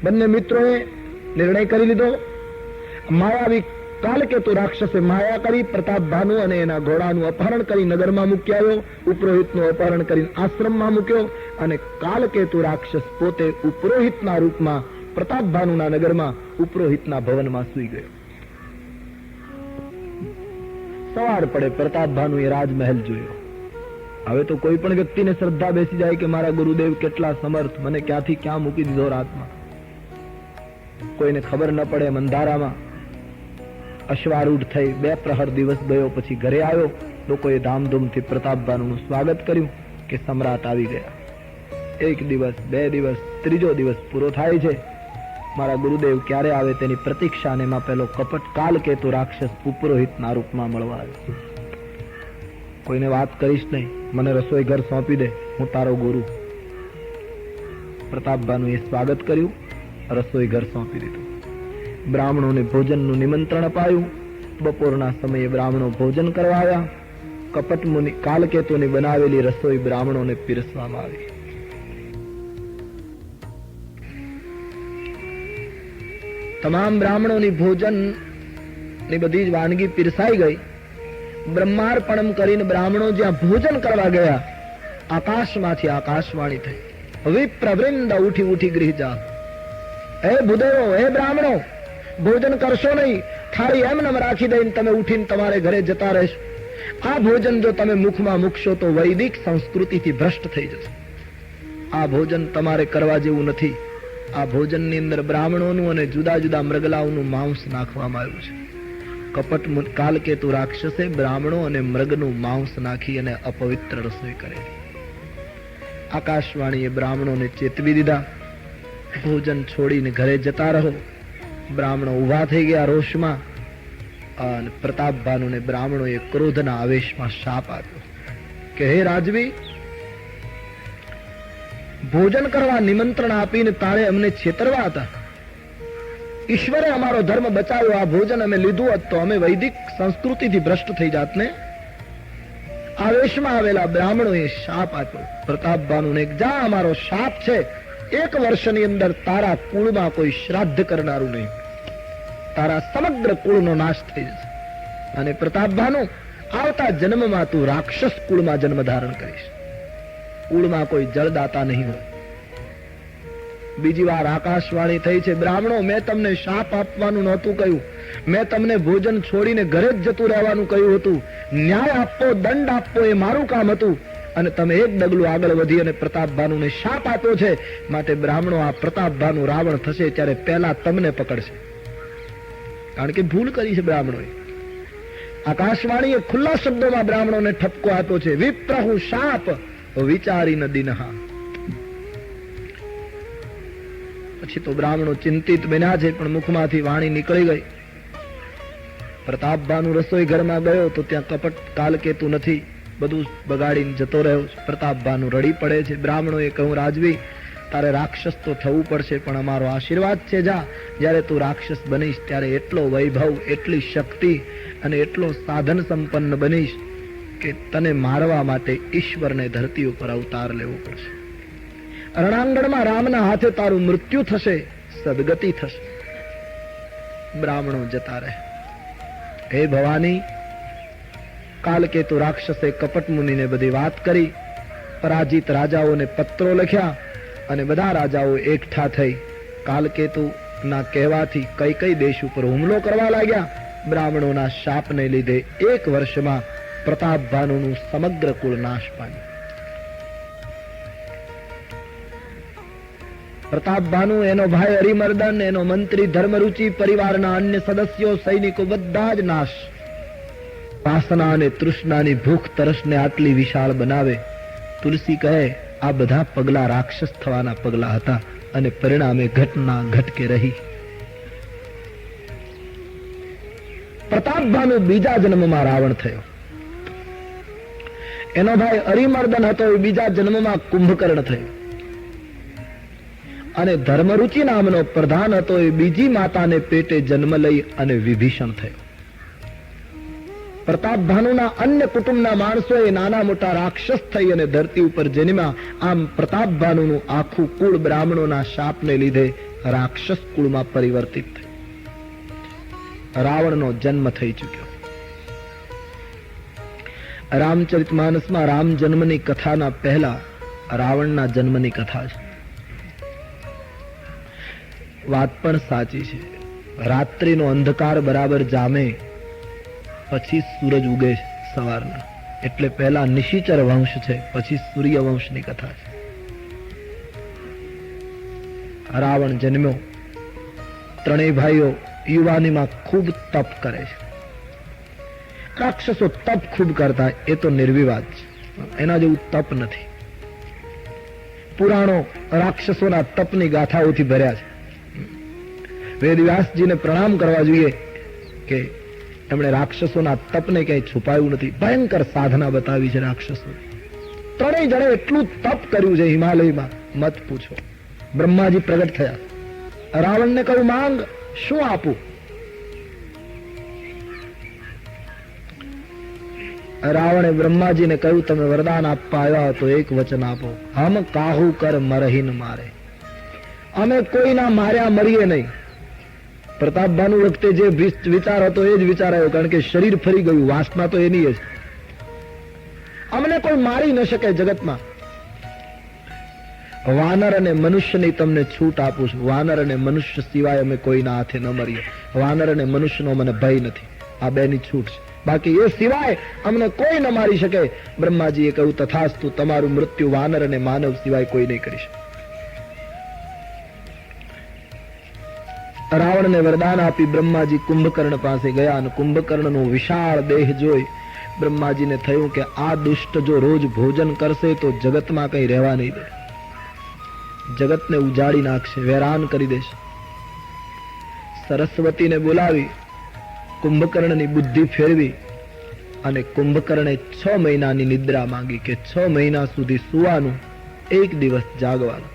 બંને મિત્રોએ નિર્ણય કરી લીધો. માયાવી કાલકેતુ રાક્ષસે માયા કરી પ્રતાપ ભાનુ અને એના ઘોડાનું અપહરણ કરી નગરમાં મૂકી આવ્યો. ઉપરોહિતનું અપહરણ કરીને આશ્રમમાં મૂક્યો અને કાલકેતુ રાક્ષસ પોતે ઉપરોહિતના રૂપમાં પ્રતાપ ભાનુના નગરમાં ઉપરોહિતના ભવનમાં સૂઈ ગયો. સવાર પડે પ્રતાપ ભાનુએ રાજમહેલ જોયો. હવે તો કોઈ પણ વ્યક્તિને શ્રદ્ધા બેસી જાય કે મારા ગુરુદેવ કેટલા સમર્થ, મને ક્યાંથી ક્યાં મૂકી દીધો રાતમાં. કોઈને ખબર ન પડે. અંધારામાં અશ્વારૂઢ થઈ 2 પ્રહર દિવસ ગયો. પછી ઘરે આવ્યો. લોકોએ ધામધૂમથી પ્રતાપ ભાનુનું સ્વાગત કર્યું કે સમ્રાટ આવી ગયા. 1 દિવસ, 2 દિવસ, 3જો દિવસ પૂરો થાય છે. મારા ગુરુદેવ ક્યારે આવે તેની પ્રતીક્ષા. અને એમાં પેલો કપટ કાલકેતુ રાક્ષસ ઉપરોહિતના રૂપમાં મળવા આવ્યો. કોઈને વાત કરીશ નહીં, મને રસોઈ ઘર સોંપી દે, હું તારો ગુરુ. પ્રતાપ ભાનુએ સ્વાગત કર્યું, રસોઈ ઘર સોંપી દીધું. બ્રાહ્મણોને ભોજનનું નિમંત્રણ અપાયું. બપોરના સમયે બ્રાહ્મણો ભોજન કરવા આવ્યા. કપટ મુનિ કાલકેતુની બનાવેલી રસોઈ બ્રાહ્મણોને પીરસવામાં આવી. તમામ બ્રાહ્મણોની ભોજનની બધી જ વાનગી પીરસાઈ ગઈ. બ્રહ્માર્પણમ કરીને બ્રાહ્મણો જ્યાં ભોજન કરવા ગયા, આકાશમાંથી આકાશવાણી થઈ, વિપ્રવૃંદ ઉઠી ઉઠી ગૃહ જા. હે ભૂદેવો, હે બ્રાહ્મણો, ભોજન કરશો નહીં. થાળી એમનેમ રાખી દઈને તમે ઉઠીને તમારે ઘરે જતા રહેશો. આ ભોજન જો તમે મુખમાં મૂકશો તો વૈદિક સંસ્કૃતિથી ભ્રષ્ટ થઈ જશે. આ ભોજન તમારે કરવા જેવું નથી. આ ભોજનની અંદર બ્રાહ્મણોનું અને જુદા જુદા મૃગલાઓનું માંસ નાખવામાં આવ્યું છે. કપટ કાલકેતુ રાક્ષસે બ્રાહ્મણો અને મૃગનું માંસ નાખી અને અપવિત્ર રસોઈ કરેલી. આકાશવાણીએ બ્રાહ્મણોને ચેતવી દીધા, ભોજન છોડીને ઘરે જતા રહો. બ્રાહ્મણો ઉભા થઈ ગયા રોષમાં. અને પ્રતાપ ભાનુને બ્રાહ્મણોએ ક્રોધના આવેશમાં શાપ આપ્યો કે હે રાજવી, ભોજન કરવા નિમંત્રણ આપીને તારે અમને છેતરવા હતા. ઈશ્વરે અમારો ધર્મ બચાવ્યો. આ ભોજન અમે લીધું હોત તો અમે વૈદિક સંસ્કૃતિથી ભ્રષ્ટ થઈ જાત ને. આવેશમાં આવેલા બ્રાહ્મણોએ શાપ આપ્યો પ્રતાપ ભાનુને, જા, અમારો શાપ છે, 1 વર્ષની અંદર તારા કુળમાં કોઈ શ્રાદ્ધ કરનારું નહીં. તારા સમગ્ર કુળનો નાશ થઈ જશે. અને પ્રતાપ ભાનુ, આવતા જન્મમાં તું રાક્ષસ કુળમાં જન્મ ધારણ કરીશ. કુળમાં કોઈ જળદાતા નહીં હોય. બીજી વાર આકાશવાણી થઈ છે, બ્રાહ્મણો, મેં તમને શાપ આપવાનું નહોતું કહ્યું. મેં તમને ભોજન છોડીને ઘરે જ જતું રહેવાનું કહ્યું હતું. ન્યાય આપવો, દંડ આપવો એ મારું કામ હતું. અને તમે એક ડગલું આગળ વધી અને પ્રતાપ ભાનુને શાપ આપ્યો છે. માટે બ્રાહ્મણો, આ પ્રતાપ ભાનુ રાવણ થશે ત્યારે પહેલા તમને પકડશે. કારણ કે ભૂલ કરી છે બ્રાહ્મણોએ. આકાશવાણીએ ખુલ્લા શબ્દોમાં બ્રાહ્મણોને ઠપકો આપ્યો છે, વિપ્રહુ શાપ વિચારી દિનહા. પછી તો બ્રાહ્મણો ચિંતિત બન્યા છે, પણ મુખમાંથી વાણી નીકળી ગઈ. પ્રતાપ ભાનુ રસોઈ ઘરમાં ગયો તો ત્યાં કપટ કાલકેતુ નથી, બધું બગાડીને જતો રહ્યો. પ્રતાપ ભાનુ રડી પડે છે. બ્રાહ્મણોએ કહ્યું, રાજવી, તારે રાક્ષસ તો થવું પડશે, પણ અમારો આશીર્વાદ છે, જા, જ્યારે તું રાક્ષસ બનીશ ત્યારે એટલો વૈભવ, એટલી શક્તિ અને એટલો સાધન સંપન્ન બનીશ કે તને મારવા માટે ઈશ્વરને ધરતી ઉપર અવતાર લેવો પડશે. રણાંગણમાં રામના હાથે તારું મૃત્યુ થશે, સદગતિ થશે. બ્રાહ્મણો જતા રહે. હે ભવાની, કાલકેતુ રાક્ષસે કપટ મુનિને બધી વાત કરી. પરાજિત રાજાઓને પત્રો લખ્યા અને બધા રાજાઓ એકઠા થઈ કાલકેતુના કહેવાથી કઈ દેશ ઉપર હુમલો કરવા લાગ્યા. બ્રાહ્મણોના શાપને લીધે 1 વર્ષમાં પ્રતાપ ભાનુનું સમગ્ર કુળ નાશ પામ્યું. પ્રતાપ ભાનુ, એનો ભાઈ હરિમર્દન, એનો મંત્રી ધર્મરુચિ, પરિવારના અન્ય સદસ્યો, સૈનિકો બધા જ નાશ. વાસના અને તૃષ્ણાની ભૂખ તરસને આટલી વિશાળ બનાવે. તુલસી કહે, આ બધા પગલા રાક્ષસ થવાના પગલા હતા અને પરિણામે ઘટના ઘટકે રહી. પ્રતાપ ભાનુ બીજા જન્મમાં રાવણ થયો. એનો ભાઈ હરિમર્દન હતો, એ બીજા જન્મમાં કુંભકર્ણ થયો. અને ધર્મરુચિ નામનો પ્રધાન હતો, એ બીજી માતાને પેટે જન્મ લઈ અને વિભીષણ થયો. પ્રતાપ ભાનુના અન્ય કુટુંબના માણસોએ નાના મોટા રાક્ષસ થઈ અને ધરતી ઉપર જન્મ્યા. આમ પ્રતાપ ભાનુનું આખું કુળ બ્રાહ્મણોના શાપને લીધે રાક્ષસ કુળમાં પરિવર્તિત થઈ. રાવણનો જન્મ થઈ ચુક્યો. રામચરિતમાનસમાં રામ જન્મની કથાના પહેલા રાવણના જન્મની કથા છે. વાત પણ સાચી છે. રાત્રિનો અંધકાર બરાબર જામે પછી સૂરજ ઉગે છે સવારના, એટલે પહેલા નિશિચર વંશ છે, પછી સૂર્ય વંશની કથા છે. રાવણ જન્મ્યો. ત્રણેય ભાઈઓ યુવાનીમાં ખૂબ તપ કરે છે. રાક્ષસો તપ ખૂબ કરતા એ તો નિર્વિવાદ છે, એના જેવું તપ નથી. પુરાણો રાક્ષસોના તપની ગાથાઓથી ભર્યા છે. વેદવ્યાસજીને પ્રણામ કરવા જોઈએ કે એમણે રાક્ષસોના તપને ક્યાંય છુપાયું નથી. ભયંકર સાધના બતાવી છે રાક્ષસો. ત્રણેય જણે એટલું તપ કર્યું છે હિમાલયમાં, મત પૂછો. બ્રહ્માજી પ્રગટ થયા. રાવણને કહ્યું, માંગ, શું આપું? રાવણે બ્રહ્માજીને કહ્યું, તમે વરદાન આપવા આવ્યા તો એક વચન આપો. હમ કાહુ કર મરહીન મારે. અમે કોઈના માર્યા મરીએ નહીં. પ્રતાપ ભાનુ વખતે જે વિચાર હતો એ જ વિચાર આવ્યો, કારણ કે શરીર ફરી ગયું, વાસના તો એની જ. અમને કોઈ મારી ન શકે જગતમાં. વાનર અને મનુષ્યની તમને છૂટ આપું છું. વાનર અને મનુષ્ય સિવાય અમે કોઈના હાથે ન મરીએ. વાનર અને મનુષ્યનો મને ભય નથી. આ બેની છૂટ છે. બાકી એ સિવાય અમને કોઈ ન મારી શકે. બ્રહ્માજીએ કહ્યું, તથાસ્તુ, તમારું મૃત્યુ વાનર અને માનવ સિવાય કોઈ નહીં કરી શકે. રાવણને વરદાન આપી બ્રહ્માજી કુંભકર્ણ પાસે ગયા અને કુંભકર્ણનો વિશાળ દેહ જોઈ બ્રહ્માજીને થયું કે આ દુષ્ટ જો રોજ ભોજન કરશે તો જગતમાં કઈ રહેવા નહીં દે. જગતને ઉજાડી નાખશે, વેરાન કરી દેશે. સરસ્વતીને બોલાવી કુંભકર્ણની બુદ્ધિ ફેરવી અને કુંભકર્ણે 6 મહિનાની નિદ્રા માંગી કે 6 મહિના સુધી સુવાનું, એક દિવસ જાગવાનું.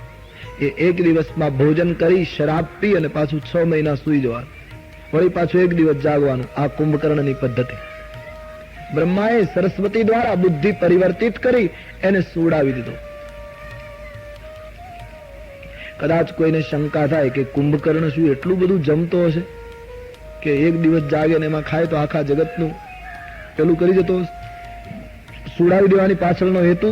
એ એક દિવસમાં ભોજન કરી શરાબ પી અને પાછું 6 મહિના સુઈ જવાનું, વળી પાછું એક દિવસ જાગવાનું. આ કુંભકર્ણની પદ્ધતિ. બ્રહ્માએ સરસ્વતી દ્વારા બુદ્ધિ પરિવર્તિત કરી એને સુવડાવી દીધો. કદાચ કોઈને શંકા થાય કે કુંભકર્ણ શું એટલું બધું જમતો હશે કે એક દિવસ જાગે ને એમાં ખાય તો આખા જગતનું પેલું કરી જતો. સુવડાવી દેવાની પાછળનો હેતુ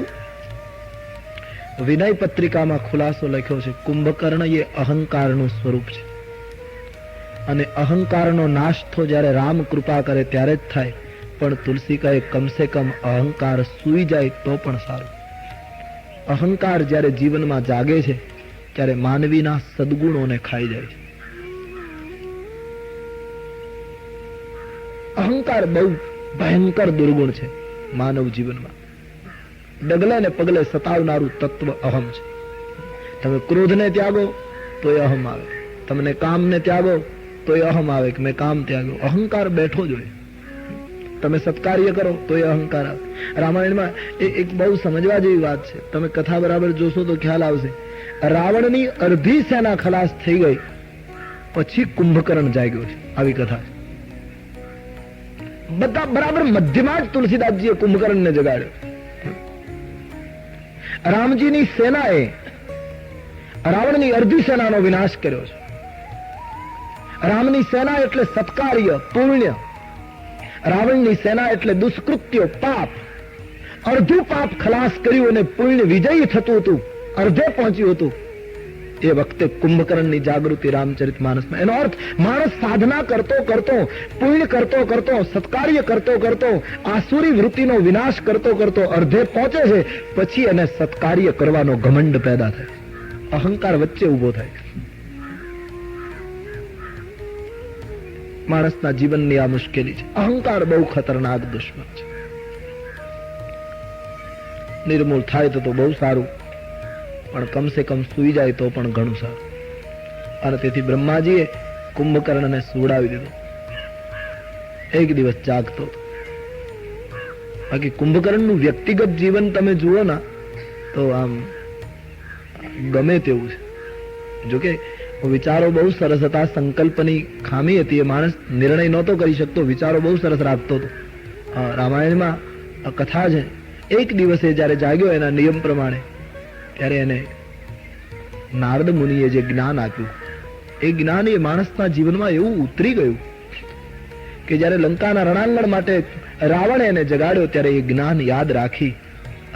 વિનય પત્રિકામાં ખુલાસો લખ્યો છે. કુંભકર્ણ એ અહંકારનું સ્વરૂપ છે અને અહંકારનો નાશ તો જ્યારે રામ કૃપા કરે ત્યારે જ થાય. પણ તુલસી કહે, કમસે કમ અહંકાર સૂઈ જાય તો પણ સારું. અહંકાર જ્યારે જીવનમાં જાગે છે ત્યારે માનવીના સદગુણોને ખાઈ જાય છે. અહંકાર બહુ ભયંકર દુર્ગુણ છે માનવ જીવનમાં. ડગલે ને પગલે સતાવનારું તત્વ અહમ છે. તમે ક્રોધને ત્યાગો તો એ અહમ આવે, તમને કામને ત્યાગો તો એ અહમ આવે કે મેં કામ ત્યાગો. અહંકાર બેઠો જ હોય. તમે સત્કાર્ય કરો તો એ અહંકાર આવે. રામાયણમાં એક બહુ સમજવા જેવી વાત છે. તમે કથા બરાબર જોશો તો ખ્યાલ આવશે. રાવણની અડધી સેના ખલાસ થઈ ગઈ પછી કુંભકર્ણ જાગ્યો છે. આવી કથા છે. બધા બરાબર મધ્યમાં જ તુલસીદાસજીએ કુંભકર્ણને જગાડ્યો. રામજીની સેનાએ રાવણની અડધી સેનાનો વિનાશ કર્યો છે. રામની સેના એટલે સત્કાર્ય, પુણ્ય. રાવણની સેના એટલે દુષ્કૃત્યો, પાપ. અડધું પાપ ખલાસ કર્યું અને પુણ્ય વિજયી થતું હતું, અર્ધે પહોંચ્યું હતું. એ વખતે કુંભકર્ણની જાગૃતિ રામચરિતમાનસમાં. એનો અર્થ માણસ સાધના કરતો કરતો, પુણ્ય કરતો કરતો, સત્કાર્ય કરતો કરતો, આસુરી વૃત્તિનો વિનાશ કરતો કરતો અર્ધે પહોંચે છે. પછી એને સત્કાર્ય કરવાનો ઘમંડ પેદા થાય, અહંકાર વચ્ચે ઉભો થાય. માણસના જીવનની આ મુશ્કેલી છે. અહંકાર બહુ ખતરનાક દુશ્મન છે. નિર્મૂળ થાય તો બહુ સારું, પણ કમસે કમ સુઈ જાય તો પણ ઘણું સારું. અને તેથી બ્રહ્માજીએ કુંભકર્ણને સુવડાવી દીધો. એક દિવસ જાગતો હતો. બાકી કુંભકર્ણનું વ્યક્તિગત જીવન તમે જુઓ ના તો આમ ગમે તેવું છે. જોકે વિચારો બહુ સરસ હતા, સંકલ્પની ખામી હતી, એ માણસ નિર્ણય નહોતો કરી શકતો, વિચારો બહુ સરસ રાખતો હતો. રામાયણમાં કથા છે. એક દિવસે જયારે જાગ્યો એના નિયમ પ્રમાણે, ત્યારે એને નારદ મુનિએ જે જ્ઞાન આપ્યું એ જ્ઞાન એ માણસના જીવનમાં એવું ઉતરી ગયું કે જ્યારે લંકાના રણાંગણ માટે રાવણે એને જગાડ્યો ત્યારે એ જ્ઞાન યાદ રાખી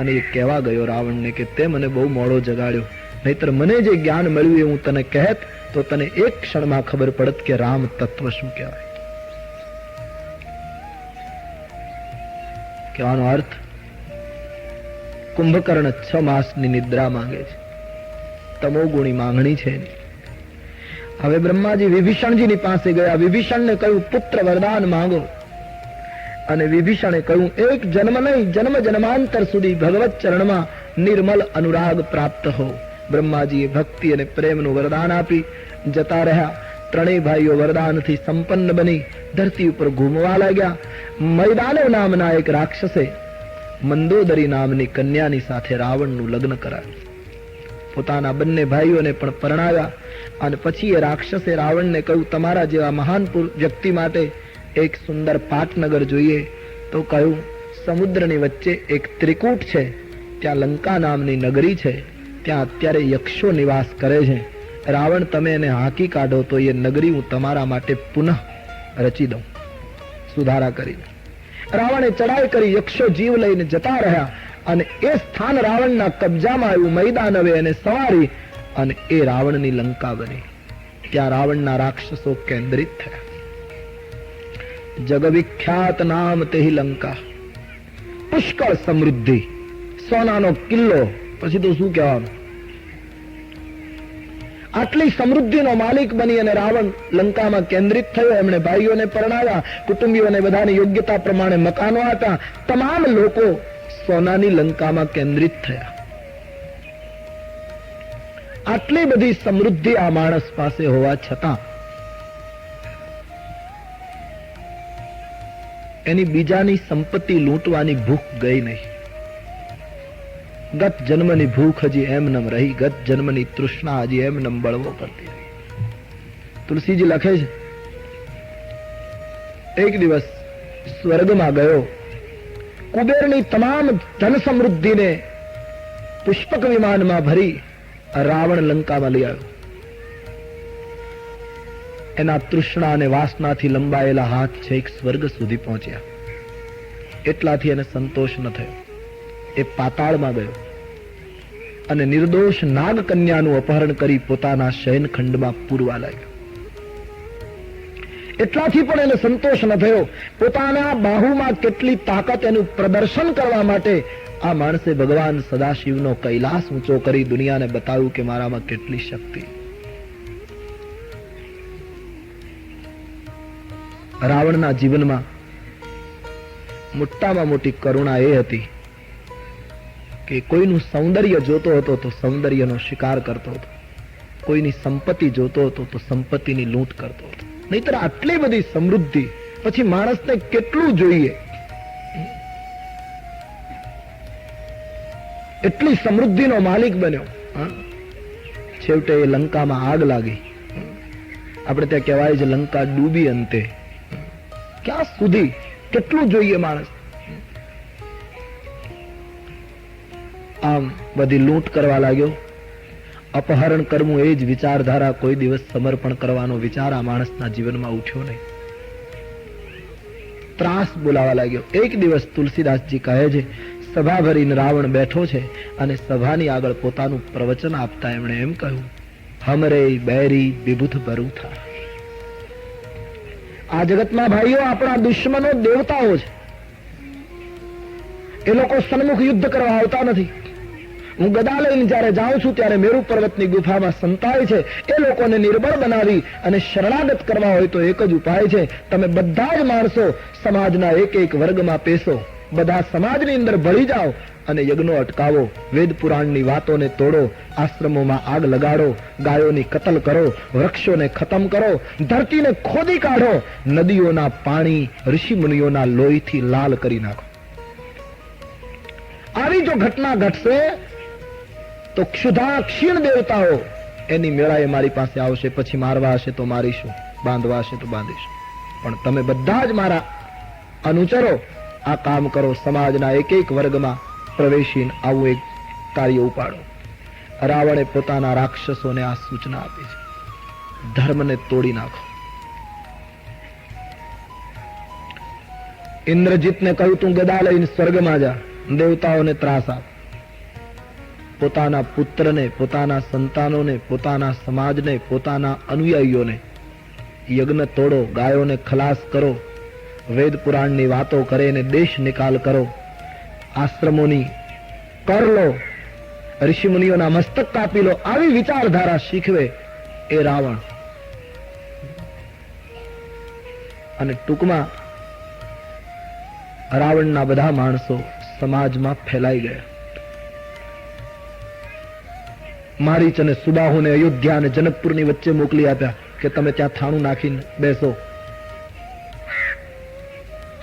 અને એ કહેવા ગયો રાવણને કે તે મને બહુ મોડો જગાડ્યો, નહીતર મને જે જ્ઞાન મળ્યું એ હું તને કહેત તો તને એક ક્ષણમાં ખબર પડત કે રામ તત્વ શું કહેવાય. કહેવાનો અર્થ, કુંભકર્ણ 6 માસની નિદ્રા માંગે છે, તમોગુણી માંગણી છે. હવે બ્રહ્માજી વિભીષણજીની પાસે ગયા. વિભીષણને કહ્યું પુત્ર વરદાન માંગો. અને વિભીષણે કહ્યું એક જન્મ નહીં, જન્મ જન્માંતર સુધી ભગવત ચરણમાં નિર્મલ અનુરાગ પ્રાપ્ત હો. બ્રહ્માજીએ ભક્તિ અને પ્રેમનું વરદાન આપી જતા રહ્યા. ત્રણેય ભાઈઓ વરદાનથી સંપન્ન બની ધરતી ઉપર ઘૂમવા લાગ્યા. મૈદાનવ નામના એક રાક્ષસે મંદોદરી નામની કન્યાની સાથે રાવણનું લગ્ન કરાવ્યું. પોતાના બંને ભાઈઓને પણ પરણાવ્યા. અને પછી એ રાક્ષસે રાવણને કહ્યું તમારા જેવા મહાન વ્યક્તિ માટે એક સુંદર પાટનગર જોઈએ. તો કહ્યું સમુદ્રની વચ્ચે એક ત્રિકૂટ છે, ત્યાં લંકા નામની નગરી છે, ત્યાં અત્યારે યક્ષો નિવાસ કરે છે. રાવણ તમે એને હાંકી કાઢો તો એ નગરી હું તમારા માટે પુનઃ રચી દઉં, સુધારા કરી. રાવણે ચડાઈ કરી, યક્ષો જીવ લઈને જતા રહ્યા અને એ સ્થાન રાવણના કબજામાં આવ્યું. મૈદાનવે એને સવારી અને એ રાવણની લંકા બની. ત્યાં રાવણના રાક્ષસો કેન્દ્રિત થયા. જગવિખ્યાત નામ તેહી લંકા, પુષ્કળ સમૃદ્ધિ, સોનાનો કિલ્લો, પછી તો શું કહેવાનું. આટલી સમૃદ્ધિનો માલિક બની અને રાવણ લંકામાં કેન્દ્રિત થયો. એમણે ભાઈઓને પરણાવ્યા, કુટુંબીઓને બધાને યોગ્યતા પ્રમાણે મકાનો આપ્યા. તમામ લોકો સોનાની લંકામાં કેન્દ્રિત થયા. આટલી બધી સમૃદ્ધિ આ માણસ પાસે હોવા છતાં એની બીજાની સંપત્તિ લૂંટવાની ભૂખ ગઈ નહીં. ગત જન્મની ભૂખ હજી એમનેમ રહી, ગત જન્મની તૃષ્ણા હજી એમનેમ બળવો કરતી રહી. તુલસીજી લખે છે એક દિવસ સ્વર્ગમાં ગયો, કુબેરની તમામ ધન સમૃદ્ધિને પુષ્પક વિમાનમાં ભરી રાવણ લંકામાં લઈ આવ્યો. એના તૃષ્ણા અને વાસનાથી લંબાયેલા હાથ છેક સ્વર્ગ સુધી પહોંચ્યા. એટલાથી એને સંતોષ ન થયો. એ પાતાળમાં ગયો અને નિર્દોષ નાગ કન્યાનું અપહરણ કરી પોતાના શયનખંડમાં પૂરવા લાગ્યો. એટલાથી પણ એને સંતોષ ન થયો. પોતાના બાહુમાં કેટલી તાકાત એનું પ્રદર્શન કરવા માટે આ માણસે ભગવાન સદાશિવનો કૈલાસ ઊંચો કરી દુનિયાને બતાવ્યું કે મારામાં કેટલી શક્તિ. રાવણના જીવનમાં મોટામાં મોટી કરુણા એ હતી કે કોઈનું સૌંદર્ય જોતો હતો તો સૌંદર્યનો શિકાર કરતો હતો, કોઈની સંપત્તિ જોતો હતો તો સંપત્તિની લૂંટ કરતો હતો. નહીતર આટલી બધી સમૃદ્ધિ પછી માણસને કેટલું જોઈએ? એટલી સમૃદ્ધિનો માલિક બન્યો. છેવટે એ લંકામાં આગ લાગી. આપણે ત્યાં કહેવાય છે લંકા ડૂબી અંતે. ક્યાં સુધી કેટલું જોઈએ માણસ? આમ બધી લૂંટ કરવા લાગ્યો. અપહરણ કરવું એ જ વિચારધારા, કોઈ દિવસ સમર્પણ કરવાનો વિચાર આ માણસના જીવનમાં ઉઠ્યો નહીં. ત્રાસ બોલાવા લાગ્યો. એક દિવસ તુલસીદાસજી કહે છે સભા ભરીને રાવણ બેઠો છે અને સભાની આગળ પોતાનું પ્રવચન આપતા એમણે એમ કહ્યું હમરે બેરી વિબુધ બરૂથા. આ જગતમાં ભાઈઓ આપણા દુશ્મનો દેવતાઓ છે. એ લોકો સન્મુખ યુદ્ધ કરવા આવતા નથી. હું ગદા લઈને જયારે જાઉં છું ત્યારે મેરુ પર્વતની ગુફામાં સંતાય છે. એ લોકોને નિર્બળ બનાવી અને શરણાગત કરવા હોય તો એક જ ઉપાય છે, તમે બધા જ માણસો સમાજના એક એક વર્ગમાં પેશો, બધા સમાજની અંદર ભળી જાઓ અને યજ્ઞો અટકાવો, વેદ પુરાણની વાતોને તોડો, આશ્રમોમાં આગ લગાડો, ગાયોની કતલ કરો, વૃક્ષોને ખતમ કરો, ધરતીને ખોદી કાઢો, નદીઓના પાણી ઋષિ મુનિઓના લોહીથી લાલ કરી નાખો. આવી જો ઘટના ઘટશે તો ક્ષુધા ક્ષીણ દેવતાઓ એની મેળાએ મારી પાસે આવશે. પછી મારવા હશે તો મારીશું, બાંધવા હશે તો બાંધીશું, પણ તમે બધા જ મારા અનુચરો આ કામ કરો. સમાજના એક એક વર્ગમાં પ્રવેશીને આવું એક કાર્ય ઉપાડો. રાવણે પોતાના રાક્ષસોને આ સૂચના આપી છે. ધર્મને તોડી નાખો. ઇન્દ્રજીતને કહ્યું તું ગદા લઈને સ્વર્ગમાં જા, દેવતાઓને ત્રાસ આપ. પોતાના પુત્રને, પોતાના સંતાનોને, પોતાના સમાજને, પોતાના અનુયાયીઓને યજ્ઞ તોડો, ગાયોને ખલાસ કરો, વેદ પુરાણની વાતો કરે ને દેશ નિકાલ કરો, આશ્રમોની કર લો, ઋષિ મુનિઓના મસ્તક કાપી લો, આવી વિચારધારા શીખવે એ રાવણ. અને ટૂંકમાં રાવણના બધા માણસો સમાજમાં ફેલાઈ ગયા. મારીચ અને સુબાહુને અયોધ્યા અને જનકપુરની વચ્ચે મોકલી આપ્યા કે તમે ત્યાં થાણું નાખીને બેસો.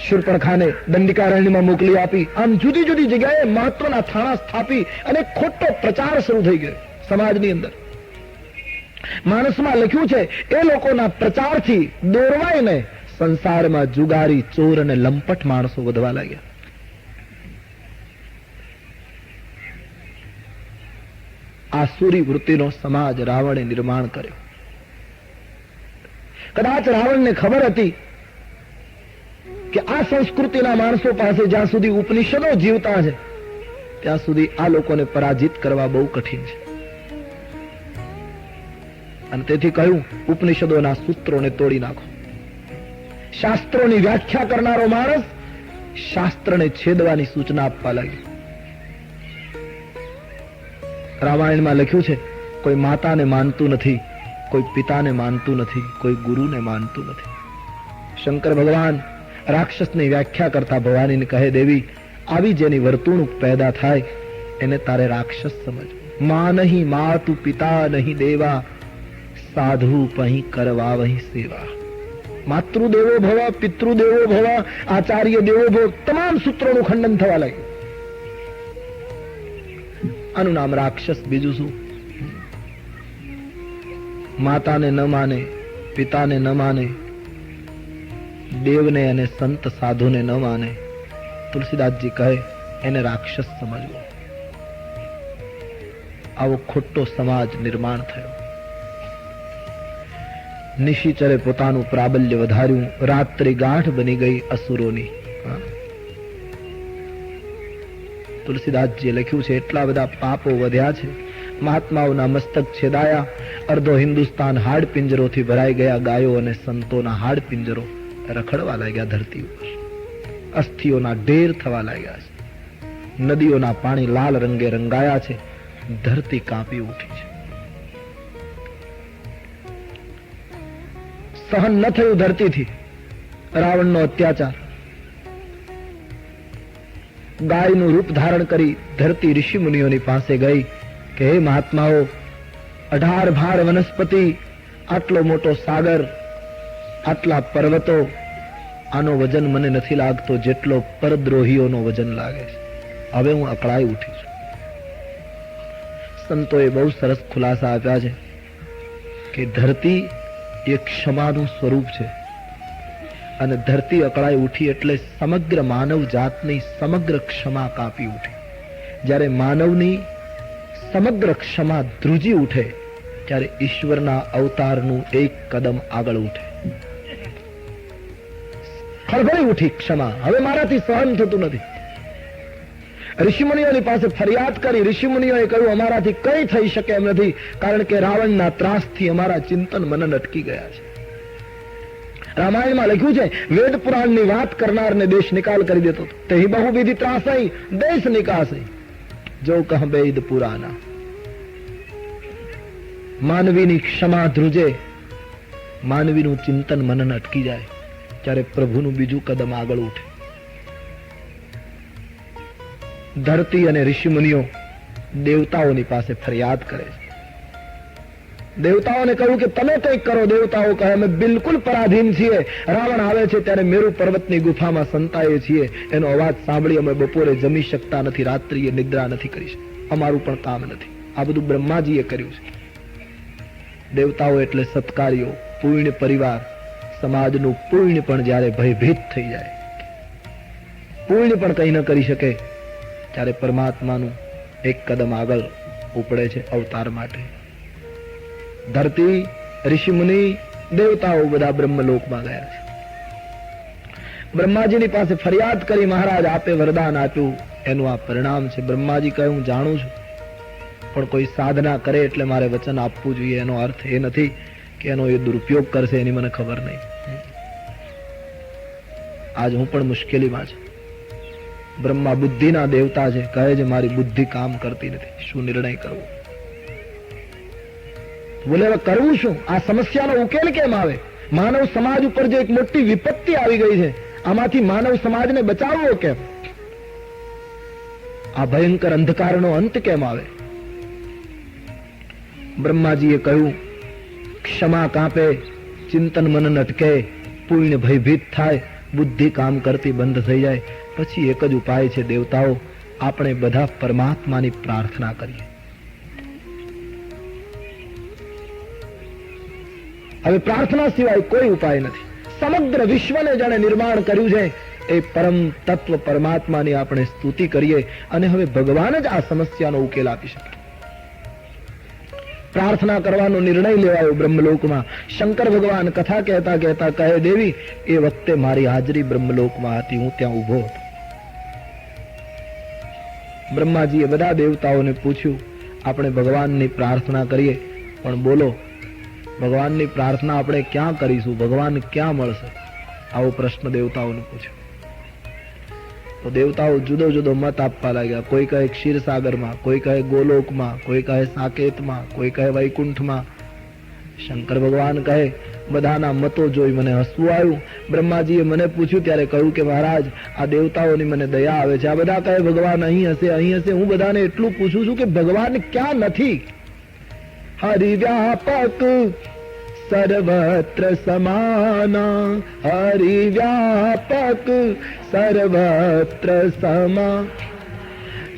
શૂર્પણખાને દંડિકારણ્યમાં મોકલી આપી. આમ જુદી જુદી જગ્યાએ મહત્વના થાણા સ્થાપી અને ખોટો પ્રચાર શરૂ થઈ ગયો સમાજની અંદર. માણસમાં લખ્યું છે એ લોકોના પ્રચારથી દોરવાઈને સંસારમાં જુગારી, ચોર અને લંપટ માણસો વધવા લાગ્યા. આસુરી વૃત્તિનો સમાજ રાવણે નિર્માણ કર્યો. કદાચ રાવણને ખબર હતી કે આ સંસ્કૃતિના માણસો પાસે જ્યાં સુધી ઉપનિષદો જીવતા છે ત્યાં સુધી આ લોકોને પરાજિત કરવા બહુ કઠિન છે. અને તેથી કહ્યું, ઉપનિષદોના સૂત્રોને તોડી નાખો. શાસ્ત્રોની વ્યાખ્યા કરનારો માણસ શાસ્ત્રને છેદવાની સૂચના આપવા લાગ્યો. રામાયણમાં લખ્યું છે, કોઈ માતાને માનતું નથી, કોઈ પિતાને માનતું નથી, કોઈ ગુરુને માનતું નથી. શંકર ભગવાન રાક્ષસની વ્યાખ્યા કરતા ભવાનીને કહે, દેવી, આવી જેની વર્તુણુક પેદા થાય એને તારે રાક્ષસ સમજવું. માં નહીં માતુ, પિતા નહીં દેવા, સાધુ પહી કરવા વહી સેવા. માતૃદેવો ભવ, પિતૃદેવો ભવ, આચાર્ય દેવો ભવ, તમામ સૂત્રોનું ખંડન થવા લાગ્યું. આનું નામ રાક્ષસ, બીજું શું? માતાને ન માને, પિતાને ન માને, દેવને અને સંત સાધુને ન માને, તુલસીદાસજી કહે એને રાક્ષસ સમજવો. આવો ખોટો સમાજ નિર્માણ થયો. નિશિચરે પોતાનું પ્રાબલ્ય વધાર્યું, રાત્રિ ગાંઠ બની ગઈ અસુરોની. તુલસીદાસજીએ લખ્યું છે, એટલા બધા પાપો વધ્યા છે, મહાત્માઓના મસ્તક છેદાયા, અર્ધો હિન્દુસ્તાન હાડ પિંજરોથી ભરાઈ ગયા, ગાયો અને સંતોના હાડ પિંજરો રખડવા લાગ્યા ધરતી ઉપર, અસ્થિઓના ઢેર થવા લાગ્યા છે, નદીઓના પાણી લાલ રંગે રંગાયા છે, ધરતી કાંપી ઉઠી છે. સહન ન થયું ધરતીથી રાવણનો અત્યાચાર. ગાયનું રૂપ ધારણ કરી ધરતી ઋષિ મુનિઓની પાસે ગઈ કે હે મહાત્માઓ, 18 ભાર વનસ્પતિ, આટલો મોટો સાગર, આટલા પર્વતો, આનો વજન મને નથી લાગતો જેટલો પરદ્રોહીઓનો વજન લાગે છે. હવે હું અકળાઈ ઉઠી છું. સંતોએ બહુ સરસ ખુલાસા આપ્યા છે કે ધરતી એ ક્ષમાનું સ્વરૂપ છે અને ધરતી અકળાઈ ઉઠી એટલે સમગ્ર માનવ જાતની સમગ્ર ક્ષમા કાપી ઉઠી. જ્યારે માનવની સમગ્ર ક્ષમા ધ્રુજી ઉઠે ત્યારે ઈશ્વરના અવતારનું એક કદમ આગળ ઉઠે. ખળભળી ઉઠી ક્ષમા. હવે મારાથી સહન થતું નથી. ઋષિમુનિઓની પાસે ફરિયાદ કરી. ઋષિમુનિઓએ કહ્યું, અમારાથી કંઈ થઈ શકે એમ નથી, કારણ કે રાવણના ત્રાસથી અમારા ચિંતન મનન અટકી ગયા છે. રામાયણમાં લખ્યું છે, વેદ પુરાણની વાત કરનારને દેશ નિકાલ કરી દેતો. તે બહુવિધિ ત્રાસઈ દેશ નિકાસઈ, જો કહ વેદ પુરાના. માનવીની ક્ષમા ધ્રુજે, માનવીનું ચિંતન મનન અટકી જાય ત્યારે પ્રભુનું બીજું કદમ આગળ ઉઠે. ધરતી અને ઋષિમુનિઓ દેવતાઓની પાસે ફરિયાદ કરે છે. દેવતાઓને કહ્યું કે તમે કંઈક કરો. દેવતાઓ કહે, અમે બિલકુલ પરાધીન છીએ. રાવણ આવે છે ત્યારે મેરુ પર્વતની ગુફામાં સંતાઈએ છીએ. એનો અવાજ સાંભળી અમે બપોરે જમી શકતા નથી, રાત્રિએ નિદ્રા નથી કરી શકતા, અમારું પણ કામ નથી. આ બધું બ્રહ્માજીએ કર્યું છે. દેવતાઓ એટલે સત્કાર્યો, પુણ્ય પરિવાર. સમાજનું પુણ્ય પણ જ્યારે ભયભીત થઈ જાય, પુણ્ય પણ કંઈ ન કરી શકે, ત્યારે પરમાત્માનું એક કદમ આગળ ઉપડે છે અવતાર માટે. ધરતી ઋષિ મુનિ દેવતાઓ બધા બ્રહ્મલોકમાં ગયા છે. બ્રહ્માજીની પાસે ફરિયાદ કરી, મહારાજ આપે વરદાન આપ્યું, એનું આ પરિણામ છે. બ્રહ્માજી કહે હું જાણું છું, પણ કોઈ સાધના કરે એટલે મારે વચન આપવું જોઈએ. એનો અર્થ એ નથી કે એનો એ દુરુપયોગ કરશે, એની મને ખબર નહીં. આજ હું પણ મુશ્કેલીમાં છું. બ્રહ્મા બુદ્ધિના દેવતા છે, કહે છે મારી બુદ્ધિ કામ કરતી નથી, શું નિર્ણય કરવો? બોલે હવે કરવું શું? આ સમસ્યાનો ઉકેલ કેમ આવે? માનવ સમાજ ઉપર જે એક મોટી વિપત્તિ આવી ગઈ છે, આમાંથી માનવ સમાજને બચાવવો કેમ? આ ભયંકર અંધકારનો અંત કેમ આવે? બ્રહ્માજીએ કહ્યું, ક્ષમા કાપે, ચિંતન મનન અટકે, પુણ્ય ભયભીત થાય, બુદ્ધિ કામ કરતી બંધ થઈ જાય, પછી એક જ ઉપાય છે દેવતાઓ, આપણે બધા પરમાત્માની પ્રાર્થના કરીએ. હવે પ્રાર્થના સિવાય કોઈ ઉપાય નથી. સમગ્ર વિશ્વને જેણે નિર્માણ કર્યું છે એ પરમ તત્વ પરમાત્માની આપણે સ્તુતિ કરીએ, અને હવે ભગવાન જ આ સમસ્યાનો ઉકેલ આપી શકે. પ્રાર્થના કરવાનો નિર્ણય લેવાયો બ્રહ્મલોકમાં. શંકર ભગવાન કથા કહેતા કહેતા કહે, દેવી એ વખતે મારી હાજરી બ્રહ્મલોકમાં હતી, હું ત્યાં ઉભો હતો. બ્રહ્માજીએ બધા દેવતાઓને પૂછ્યું, આપણે ભગવાનની પ્રાર્થના કરીએ, પણ બોલો ભગવાનની પ્રાર્થના આપણે ક્યાં કરીશું? ભગવાન ક્યાં મળશે? આવો પ્રશ્ન દેવતાઓને પૂછ્યો. તો દેવતાઓ જુદો જુદો મત આપવા લાગ્યા. કોઈ કહે ક્ષીરસાગરમાં, કોઈ કહે ગોલોકમાં, કોઈ કહે સાકેતમાં, કોઈ કહે વૈકુંઠમાં. શંકર ભગવાન કહે, બધાના મતો જોઈ મને હસવું આવ્યું. બ્રહ્માજીએ મને પૂછ્યું ત્યારે કહ્યું કે મહારાજ આ દેવતાઓની મને દયા આવે છે. આ બધા કહે ભગવાન અહીં હશે, અહીં હશે. હું બધાને એટલું પૂછું છું કે ભગવાન ક્યાં નથી? હરિવ્યાપક સર્વત્ર સમાના, હરિવ્યાપક સર્વત્ર સમા,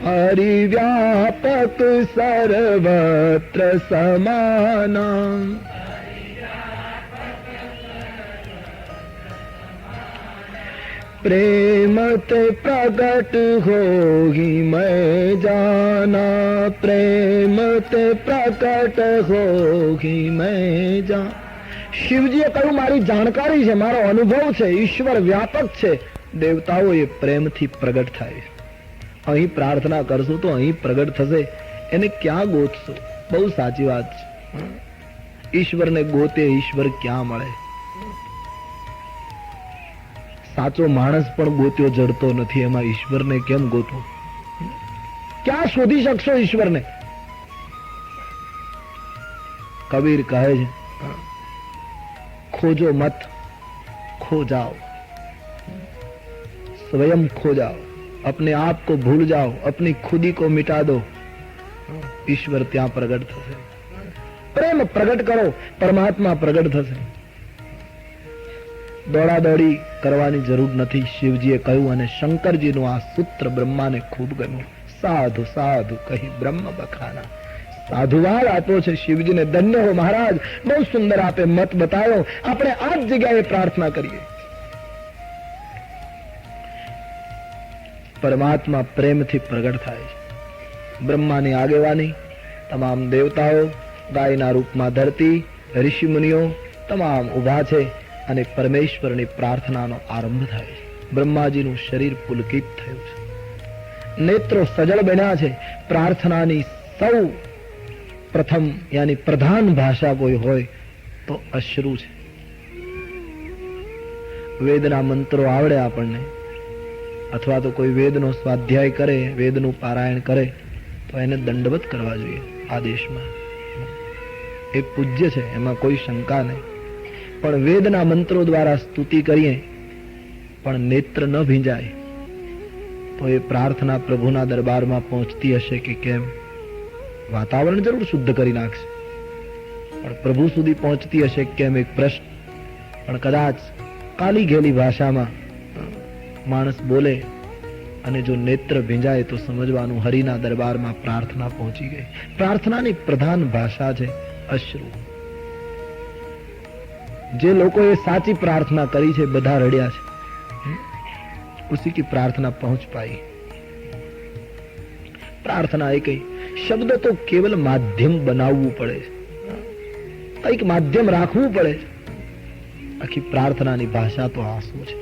હરિવ્યાપક સર્વત્ર સમાના. प्रेम ते प्रगट होगी मैं जाना, प्रेम ते प्रगट होगी मैं जान. શિવજીએ કહ્યું મારી જાણકારી છે, મારો અનુભવ છે, ઈશ્વર વ્યાપક છે. દેવતાઓ એ પ્રેમથી પ્રગટ થાય. અહીં પ્રાર્થના કરશું તો અહીં પ્રગટ થશે. એને ક્યાં ગોતશો? બહુ સાચી વાત છે. ઈશ્વરને ગોતે ઈશ્વર ક્યાં મળે? સાચો માણસ પણ ગોત્યો જડતો નથી, એમાં ઈશ્વરને કેમ ગોતવું? ક્યાં શોધી શકશો ઈશ્વરને? કબીર કહે છે, खोजो मत खो जाओ, स्वयं खो जाओ, अपने आप को भूल जाओ, अपनी खुदी को मिटा दो, ईश्वर ત્યાં પ્રગટ થશે. પ્રેમ પ્રગટ કરો, પરમાત્મા પ્રગટ થશે. દોડાદોડી કરવાની જરૂર નથી, શિવજીએ કહ્યું. અને શંકરજીનું આ સૂત્ર બ્રહ્માને ખૂબ ગમ્યું. સાધુ સાધુ કહી બ્રહ્મ બખાના. સાધુવાદ આપ્યો છે શિવજીને. ધન્ય હો મહારાજ, બહુ સુંદર આપે મત બતાવ્યો. આપણે આ જ જગ્યાએ પ્રાર્થના કરીએ. પરમાત્મા પ્રેમથી પ્રગટ થાય છે. બ્રહ્માની આગેવાની તમામ દેવતાઓ, ગાયના રૂપમાં ધરતી, ઋષિ મુનિઓ તમામ ઉભા છે અને પરમેશ્વરની પ્રાર્થનાનો આરંભ થાય છે. બ્રહ્માજીનું શરીર પુલકિત થયું છે, નેત્રો સજળ બન્યા છે. પ્રાર્થનાની સૌ પ્રથમ યાની પ્રધાન ભાષા કોઈ હોય તો અશ્રુ છે. વેદના મંત્રો આવડે આપણને, અથવા તો કોઈ વેદનો સ્વાધ્યાય કરે, વેદનું પારાયણ કરે, તો એને દંડવત કરવા જોઈએ. આ દેશમાં એ પૂજ્ય છે, એમાં કોઈ શંકા નહીં. પણ વેદના મંત્રો દ્વારા સ્તુતિ કરીએ પણ નેત્ર ન ભીંજાય તો એ પ્રાર્થના પ્રભુના દરબારમાં પહોંચતી હશે કે કેમ? વાતાવરણ જરૂર શુદ્ધ કરી નાખશે, પણ પ્રભુ સુધી પહોંચતી હશે કેમ? એક પ્રશ્ન. પણ કદાચ કાલી ઘેલી ભાષામાં માણસ બોલે અને જો નેત્ર ભીંજાય તો સમજવાનું હરિના દરબારમાં પ્રાર્થના પહોંચી ગઈ. પ્રાર્થનાની પ્રધાન ભાષા છે અશ્રુ. જે લોકોએ સાચી પ્રાર્થના કરી છે બધા રડ્યા છે. उसी की प्रार्थना पहुंच पाई. प्रार्थना एक ही शब्द तो केवल माध्यम बनावવું પડે. કંઈક માધ્યમ રાખવું પડે. આખી પ્રાર્થનાની ભાષા તો આ શું છે?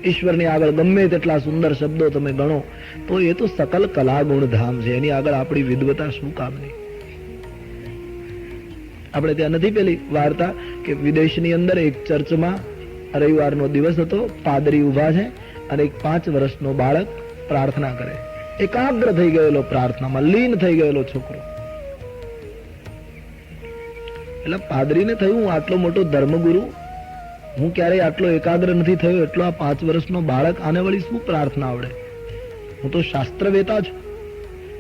ઈશ્વરની આગળ ગમે તેટલા સુંદર શબ્દો તમે ગણો તો એ તો સકલ કલા ગુણધામ છે. એની આગળ આપણી વિદ્વતા શું કામની? આપણે ત્યાં નથી પેલી વાર્તા કે વિદેશની અંદર એક ચર્ચમાં રવિવારનો દિવસ હતો, પાદરી ઉભા છે અને એક 5 વર્ષનો બાળક પ્રાર્થના કરે. એકાગ્ર થઈ ગયેલો, પ્રાર્થનામાં લીન થઈ ગયેલો છોકરો. એટલે પાદરીને થયું, આટલો મોટો ધર્મગુરુ, હું ક્યારેય આટલો એકાગ્ર નથી થયો, એટલો આ 5 વર્ષનો બાળક, આને વળી શું પ્રાર્થના આવડે? હું તો શાસ્ત્રવેતા છું.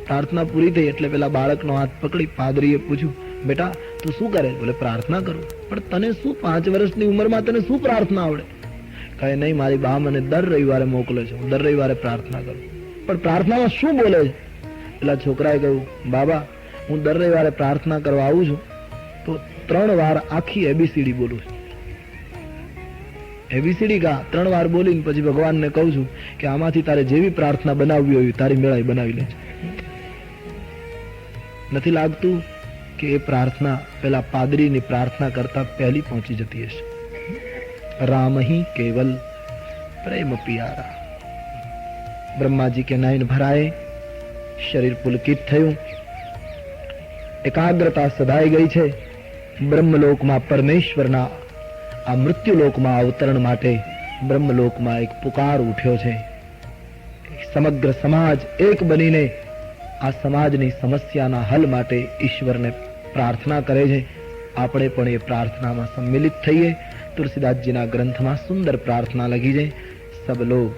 પ્રાર્થના પૂરી થઈ એટલે પેલા બાળકનો હાથ પકડી પાદરીએ પૂછ્યું, બેટા તું શું કરે? બોલે પ્રાર્થના કરું. પણ તને શું 5 વર્ષની ઉંમરમાં તને શું પ્રાર્થના આવડે? કહે નહીં, મારી બા મને દર રવિવારે મોકલે છે, હું દર રવિવારે પ્રાર્થના કરું. પણ પ્રાર્થનામાં શું બોલે છે? પેલા છોકરાએ કહ્યું, બાબા હું દર રવિવારે પ્રાર્થના કરવા આવું છું તો 3 વાર આખી એબીસીડી બોલું છું. એબીસીડી કા 3 વાર બોલીને પછી ભગવાનને કહું છું કે આમાંથી તારે જેવી પ્રાર્થના બનાવવી હોય તારી મેળાઈ બનાવી લેજે. નથી લાગતું કે એ પ્રાર્થના પેલા પાદરીની પ્રાર્થના કરતા પહેલી પહોંચી જતી હશે? રામ હી કેવલ પ્રેમ પિયારા. બ્રહ્માજી કે નયન ભરાए, શરીર પુલકિત થયું, એકાગ્રતા સદાઈ ગઈ છે. બ્રહ્મલોકમાં પરમેશ્વરના આ મૃત્યુલોકમાં અવતરણ માટે બ્રહ્મલોકમાં એક પુકાર ઉઠ્યો છે. સમગ્ર સમાજ એક બનીને આ સમાજની સમસ્યાના હલ માટે ઈશ્વરને પ્રાર્થના કરે છે. આપણે પણ એ પ્રાર્થનામાં सम्मिलित થઈએ. तुलसीदास ग्रंथમાં सुंदर प्रार्थना लगी है. सब लोग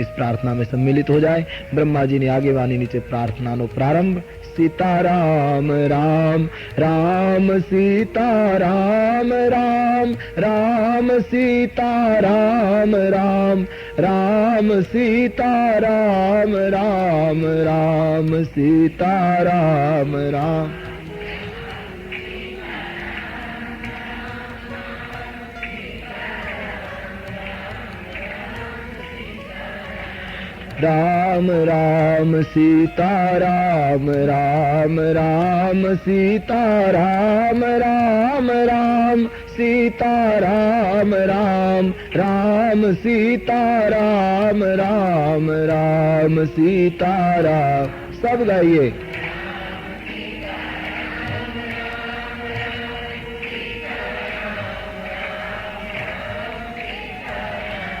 इस प्रार्थना में सम्मिलित हो जाए. ब्रह्मा जी ने आगेवानी नीचे प्रार्थना नो प्रारंभ. सीताराम राम राम सीताराम राम राम सीताराम राम राम सीताराम राम राम सीताराम राम. राम राम सीताराम राम राम सीताराम राम राम सीताराम राम राम सीताराम राम राम सीताराम. सब गाइए.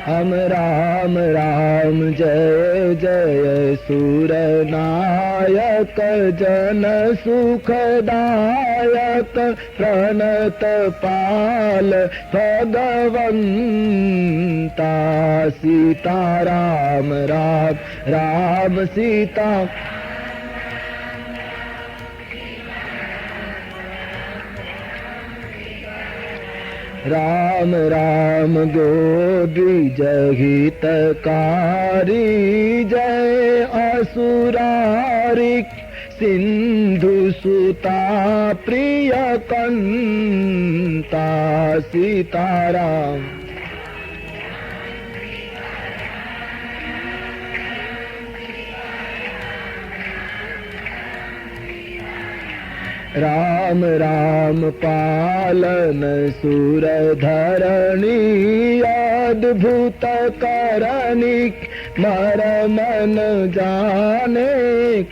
हम राम राम जय जय सुर नायक जन सुखदायक प्रणत पाल भगवंता. सीताराम राम राम सीता. राम राम गोद्विज हितकारी जय असुरारिक सिंधु सुता प्रिय कंता. सीताराम. राम राम पालन सुर धरणी अद्भुत करणी मर मन जाने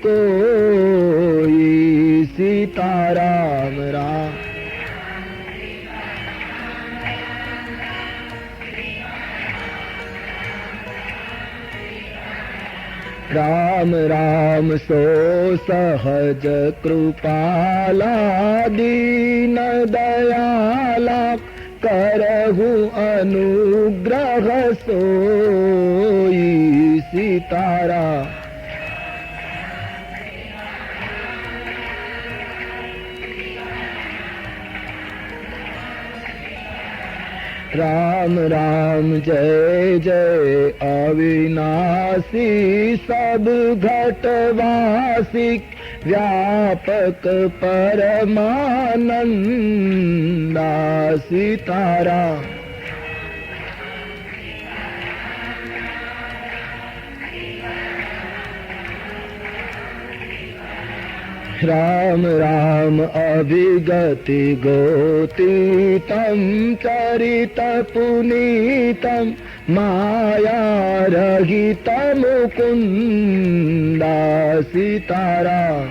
कोई. सीताराम राम. राम राम सो सहज कृपाला दीन दयाला करहु अनुग्रह सोई. सीताराम. राम राम जय जय अविनाशी सब घटवासी व्यापक परमानंदा. सीताराम. राम राम अभिगति गोतीतं चरित पुनीतं माया रहित मुकुंदा सीताराम।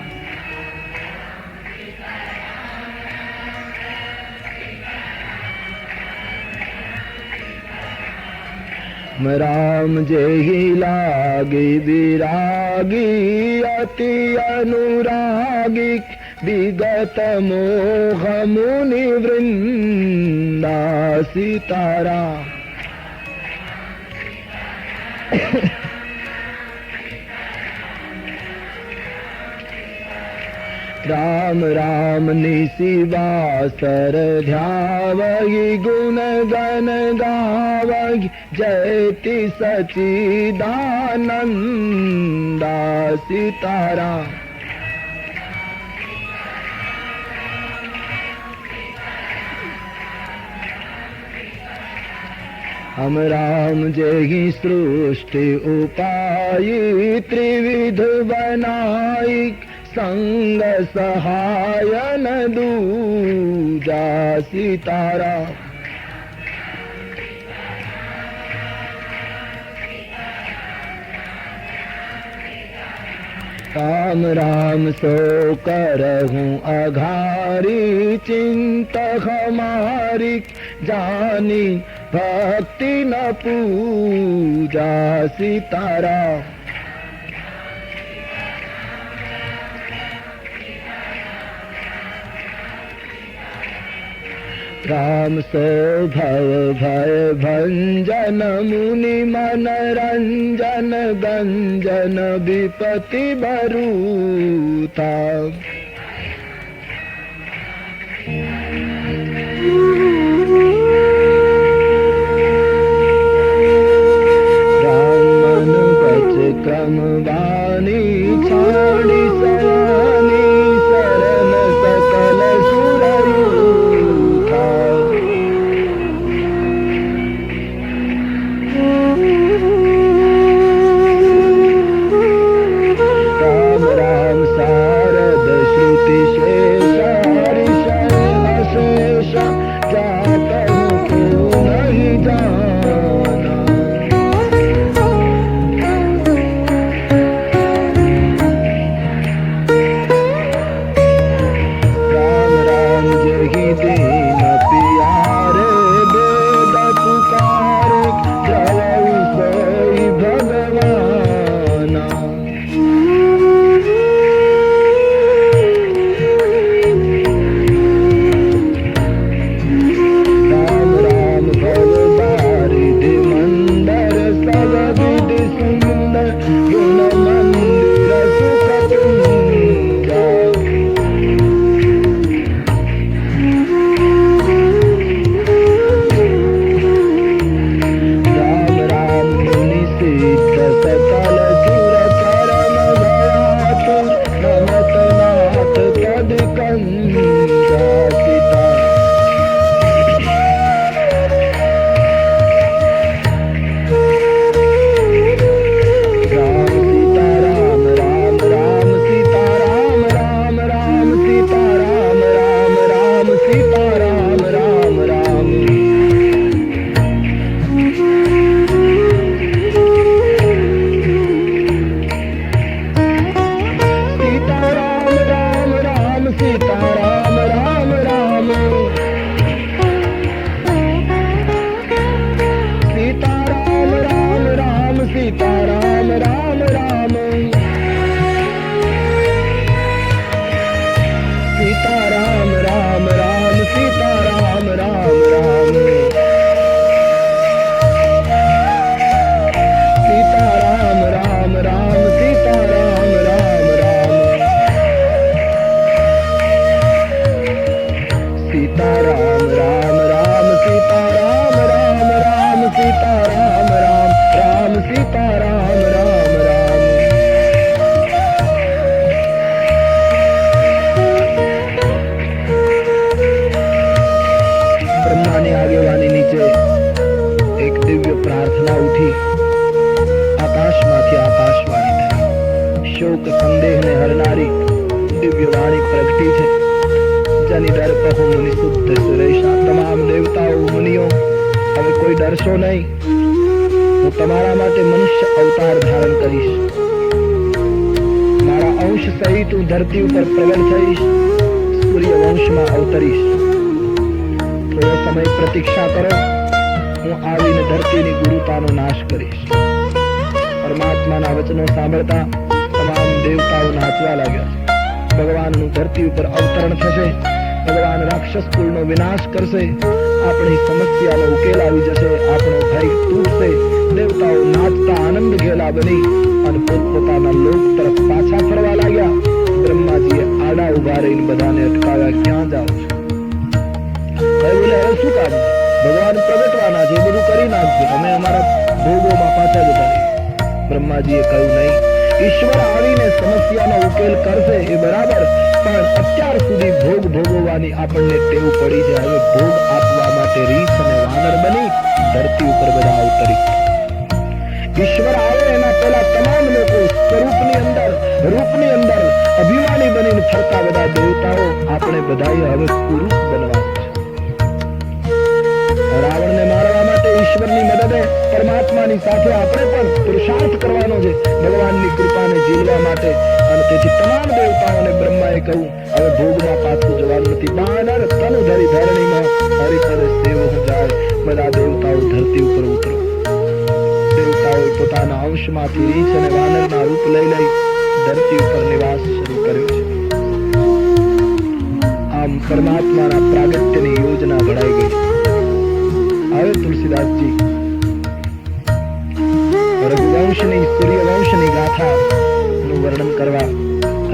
राम जेहि लागी विरागी अति अनुरागी विगत मोह मुनि वृंदा सीताराम। राम राम निशिवासर ध्यावहि गुण गण गावहि जयति सचिदानंदा सीताराम। हम राम जेहि सृष्टि उपायि त्रिविध बनाई संग सहाय न दूजा सीताराम। राम राम सो करहूँ अघारी चिंत हमारी जानी भक्ति न पूजा सीताराम। राम सो भव भय भंजन मुनि मनरंजन गंजन विपति बरूथा। राम मन बच क्रम वाणी छाड़ी सयानी शरण सकल सुरयूथा। राम राम शारद श्रुति शेष हरिषण अशेष जातहु क्यों नहीं जाना। राम राम जेहि दीन पियारे वेद पुकारे द्रवहु सोई भगवाना। राम राम भव बारिधि मंदर सब विधि सुंदर गुण मंदिर सुख कुंजा। राम राम मुनि सिद्ध सकल सुर करम भयातुर नमत नाथ पद कंजा सीता। राम सीता राम राम राम सीता राम राम राम सीता राम राम राम सीता राम राम राम। सीता राम राम राम सीता राम राम राम। सीता राम राम राम सीता राम राम राम। सीता राम राम राम सीता राम राम राम। सीता राम राम राम सीता राम राम राम। सीता राम राम राम सीता राम राम राम सीता राम राम राम सीता राम राम राम। ब्रह्मा ने આગેવાની નીચે એક દિવ્ય પ્રાર્થના ઉઠી। આકાશમાંથી આકાશવાણી થઈ। શોક સંદેહને હરનારી દિવ્ય વાણી પ્રગટી છે. જની ડર કહો મુનિ શુદ્ધ સુરેશા. તમામ દેવતાઓ મુનિઓ હવે કોઈ ડરશો નહીં. હું તમારા માટે મનુષ્ય અવતાર ધારણ કરીશ. મારા અંશ સહિત હું ધરતી ઉપર પ્રગટ થઈશ. સૂર્ય વંશમાં અવતરીશ. થોડો સમય પ્રતીક્ષા કરો. હું આવીને ધરતીની ગુરુતાનો નાશ કરીશ. પરમાત્માના વચનો સાંભળતા તમામ દેવતાઓ નાચવા લાગ્યા. ભગવાનનું ધરતી ઉપર અવતરણ થશે. ભગવાન રાક્ષસ કુળનો વિનાશ કરશે. આપણી સમસ્યાનો ઉકેલ આવી જશે. આપણો ભય તૂટશે. દેવતાઓ નાચતા આનંદ ઘેલા બની અને પોતપોતાના લોક તરફ પાછા ફરવા લાગ્યા. બ્રહ્માજીએ આડા ઉભા રહીને બધાને અટકાવ્યા. ક્યાં જાઓ છો? બોલે હવે શું કામ? ભગવાન પ્રગટવાના છે, બધું કરી નાખજો. અમે અમારા ભોગોમાં પાછા જતા રહીએ. બ્રહ્માજીએ કહ્યું નહીં, ઈશ્વર આવીને સમસ્યાનો ઉકેલ કરશે એ બરાબર, પણ અત્યાર સુધી ભોગ ભોગવવાની આપણને ટેવ પડી છે. હવે ભોગ આપવા માટે રીછ અને વાનર બની ધરતી ઉપર બધા અવતરી. ઈશ્વર આવે એના પહેલા તમામ લોકો સ્વરૂપની અંદર, રૂપની અંદર અભિમાની બનીને ફરતા બધા દેવતાઓ આપણે બધાએ હવે પુરુષ બનવા છે. રાવણને મારવા માટે ઈશ્વરની મદદે પરમાત્માની સાથે આપણે પણ પુરુષાર્થ કરવાનો છે ભગવાનની કૃપાને ઝીલવા માટે. અને તેથી તમામ દેવતાઓને બ્રહ્માએ કહ્યું, હવે ભોગમાં પાછું જવાનું નથી. બાનર તનુ ધરી ધરણીમાં હરિપદ સેવો જાય. બધા દેવતાઓ ધરતી ઉપર ઉતરો. દેવતાઓએ પોતાના અંશમાંથી રીછ અને વાનરના રૂપ લઈ ધરતી ઉપર નિવાસ શરૂ કર્યો છે. આમ પરમાત્માના પ્રાગટ્યની યોજના ઘડાઈ ગઈ. હવે તુલસીદાસજી રઘુવંશની, સૂર્યવંશની ગાથાનું વર્ણન કરવા,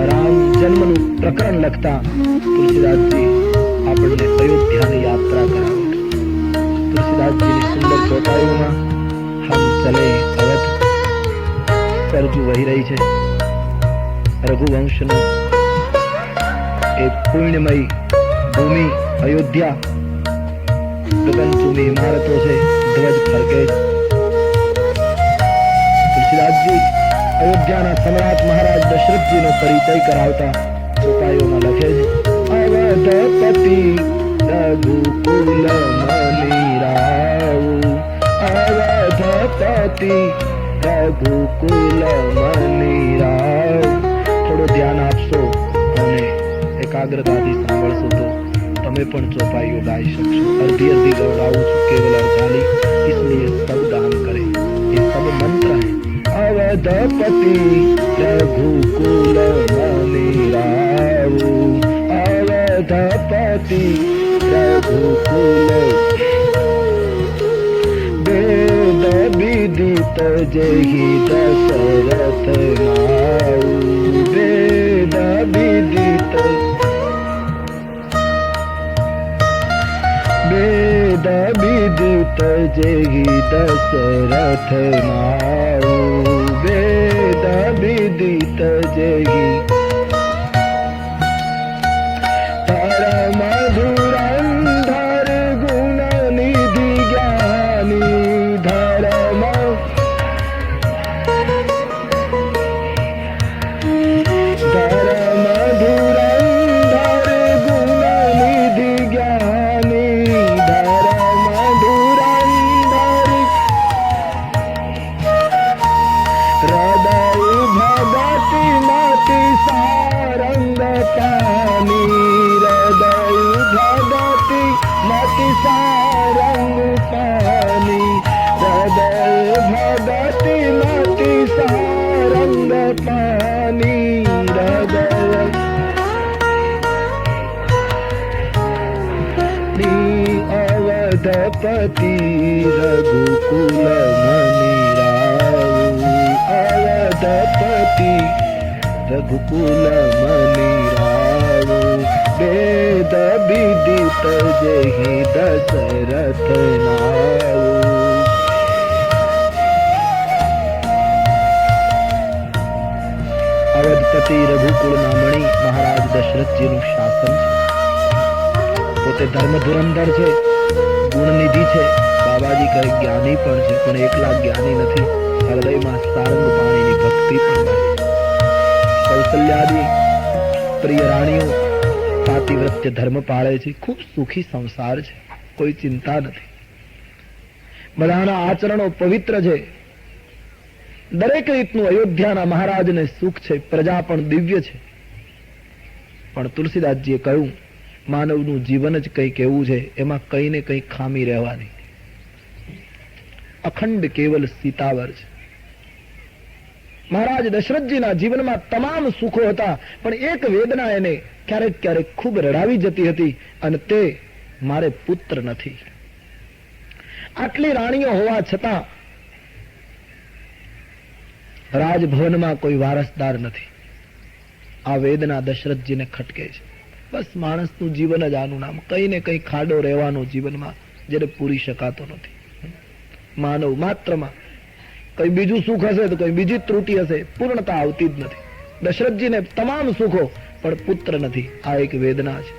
રામ જન્મનું પ્રકરણ લખતા તુલસીદાસજી આપણને અયોધ્યાની યાત્રા કરાવે. તુલસીદાસજીની સુંદર ચોપાઈઓમાં હમ ચલે અવધ સરજુ વહી રહી છે. રઘુવંશનું એ પુણ્યમય ભૂમિ અયોધ્યા, ગગનચુંબી ઇમારતો છે, ધ્વજ ફરકે. તુલસીદાસજી અયોધ્યાના સમ્રાટ મહારાજ દશરથજીનો પરિચય કરાવતા ચોપાઈઓમાં લખે છે, અવધપતિ રઘુકુલ મની રાવ, અવધપતિ રઘુકુલ મની રાવ. થોડું ધ્યાન આપશો અને એકાગ્રતાથી સાંભળશો તો તમે પણ ચોપાઈઓ ગાઈ શકશો. અડધી અડધી ગવડાવું છું, केवल अड़ताली, इसलिए सब गान करें. ये सब मंत्र है. अवधपति रघुकुल मनी राव, अवधपति रघुकुल वेद विदित जहि दशरथ नाऊ, वेद विदित वेद विदित जहि दशरथ नाऊ, वेद विदित जहि परम धुरंधर गुण निधि ज्ञानी, धर्म धर्म धुरंधर गुण निधि ज्ञानी, धर्म धुरंधर हृदय भगति मति सारंग पानी, हृदय भगति मति सारंग पानी, हृदय भगति मति सारंग पानी, हृदय अवधपति रघुकुल मनी राव, अवधपति रघुकुल मनी राव, वेद विदित जहि दशरथ नाऊ. અવધપતિ રઘુકુળના મણિ મહારાજ દશરથજીનું શાસન છે. પોતે ધર્મ ધુરંધર છે, ગુણનિધિ છે. બાબાજી કહે જ્ઞાની પણ છે, પણ એકલા જ્ઞાની નથી, હૃદયમાં સારંગ પાણીની ભક્તિ પણ છે. કૌશલ્યાદી પ્રિય રાણીઓ પાતિવ્રત્ય ધર્મ પાળે છે, ખૂબ સુખી સંસાર છે, કોઈ ચિંતા નથી. બધાના આચરણો પવિત્ર છે. દરેક રીતનું અયોધ્યાના મહારાજને સુખ છે, પ્રજા પણ દિવ્ય છે. પણ તુલસીદાસજીએ કહ્યું, માનવનું જીવન જ કંઈક એવું છે, એમાં કંઈ ને કંઈ ખામી રહેવાની. અખંડ કેવલ સીતાવર છે. મહારાજ દશરથજીના જીવનમાં તમામ સુખો હતા, પણ એક વેદના એને ક્યારેક ક્યારેક ખૂબ રડાવી જતી હતી, અને તે મારે પુત્ર નથી. આટલી રાણીઓ હોવા છતાં રાજભવનમાં કોઈ વારસદાર નથી. આ વેદના દશરથજીને ખટકે છે. બસ માણસનું જીવન જ આનું નામ, કઈ ને કઈ ખાડો રહેવાનો જીવનમાં, જેને પૂરી શકાતો નથી. માનવ માત્રમાં કઈ બીજું સુખ હશે તો કઈ બીજી ત્રુટિ હશે, પૂર્ણતા આવતી જ નથી. દશરથજીને તમામ સુખો, પણ પુત્ર નથી. આ એક વેદના છે.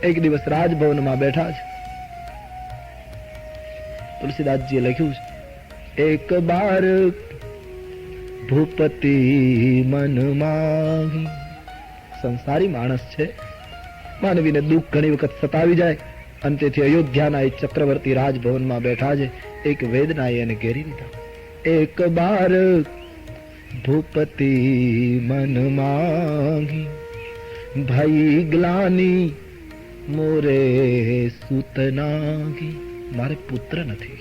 એક દિવસ રાજભવનમાં બેઠા છે. તુલસીદાસજીએ લખ્યું છે, એક બાર ભૂપતિ મન માંગી. સંસારી માણસ છે, માનવીને દુઃખ ઘણી વખત સતાવી જાય, અને તેથી અયોધ્યાના એ ચક્રવર્તી રાજભવનમાં બેઠા છે. એક વેદનાએ એને ઘેરી લીધા. એક બાર ભૂપતિ મન માંગી, ભાઈ ગ્લાની મોરે સુતનાગી. મારે પુત્ર નથી.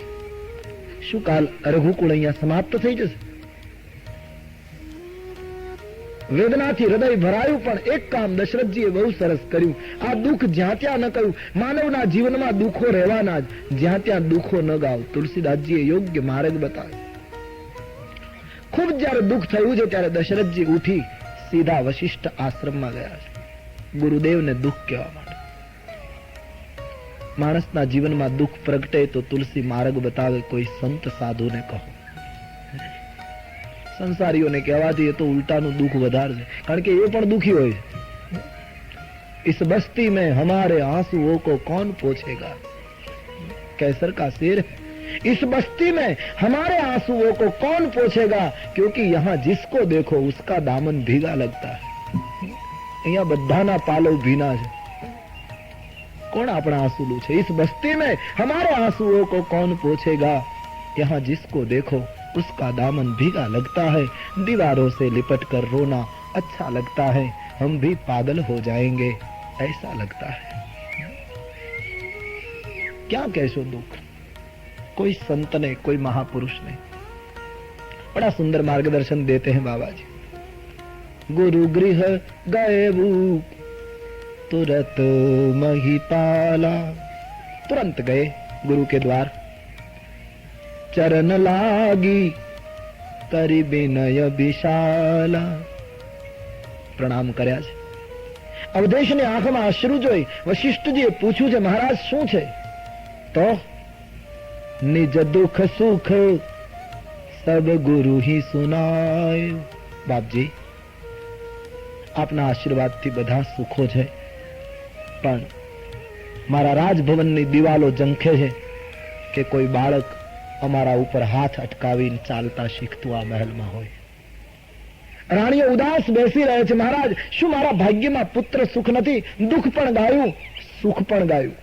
શું કાલ રઘુકુળ અહીંયા સમાપ્ત થઈ જશે? વેદનાથી હૃદય ભરાયું. પણ એક કામ દશરથજીએ બહુ સરસ કર્યું. આ દુઃખ જ્યાં ત્યાં ન કહ્યું. માનવના જીવનમાં દુઃખો રહેવાના જ, જ્યાં ત્યાં દુઃખો ન ગાવ. તુલસીદાસજીએ યોગ્ય માર્ગ બતાવ્યો. ખૂબ જયારે દુઃખ થયું છે ત્યારે દશરથજી ઉઠી સીધા વશિષ્ઠ આશ્રમમાં ગયા છે, ગુરુદેવને દુઃખ કહેવા માટે. માણસના જીવનમાં દુઃખ પ્રગટે તો તુલસી માર્ગ બતાવે. કોઈ સંત સાધુને કહો. સંસારીઓને કહેવાથી એ તો ઉલટાનું દુઃખ વધારે છે, કારણ કે એ પણ દુઃખી હોય છે. इस बस्ती में हमारे आंसुओं को कौन पोछेगा, कैसर का शेर. इस बस्ती में हमारे आंसुओं को कौन पोछेगा, क्योंकि यहाँ जिसको देखो उसका दामन भीगा लगता है. અહીંયા બધાના પાલવ ભીના છે. कौन अपना आंसू लूछे. इस बस्ती में हमारे आंसुओं को कौन पोछेगा, यहाँ जिसको देखो उसका दामन भीगा लगता है. दीवारों से लिपट कर रोना अच्छा लगता है, हम भी पागल हो जाएंगे ऐसा लगता है. क्या कहशो दुख. कोई संत ने, कोई महापुरुष ने बड़ा सुंदर मार्गदर्शन देते हैं बाबा जी. गुरु गृह गए वो तुरंत महिपाला. तुरंत गए गुरु के द्वार. चरण लागी करी विनय विशाला. प्रणाम કર્યા છે. અવધેશની આંખમાં અશ્રુ જોઈ વશિષ્ઠજીએ પૂછ્યું છે, મહારાજ શું છે? તો નિજ દુઃખ સુખ સબ ગુરુ હી સુનાય. બાપજી, આપના આશીર્વાદથી બધા સુખો છે, પણ મારા રાજભવનની દિવાલો ઝંખે છે કે કોઈ બાળક અમારા ઉપર હાથ અટકાવીને ચાલતા શીખતું આ મહેલમાં હોય. રાણીઓ ઉદાસ બેસી રહે છે. મહારાજ, શું મારા ભાગ્યમાં પુત્ર સુખ નથી? દુઃખ પણ ગાયું, સુખ પણ ગાયું.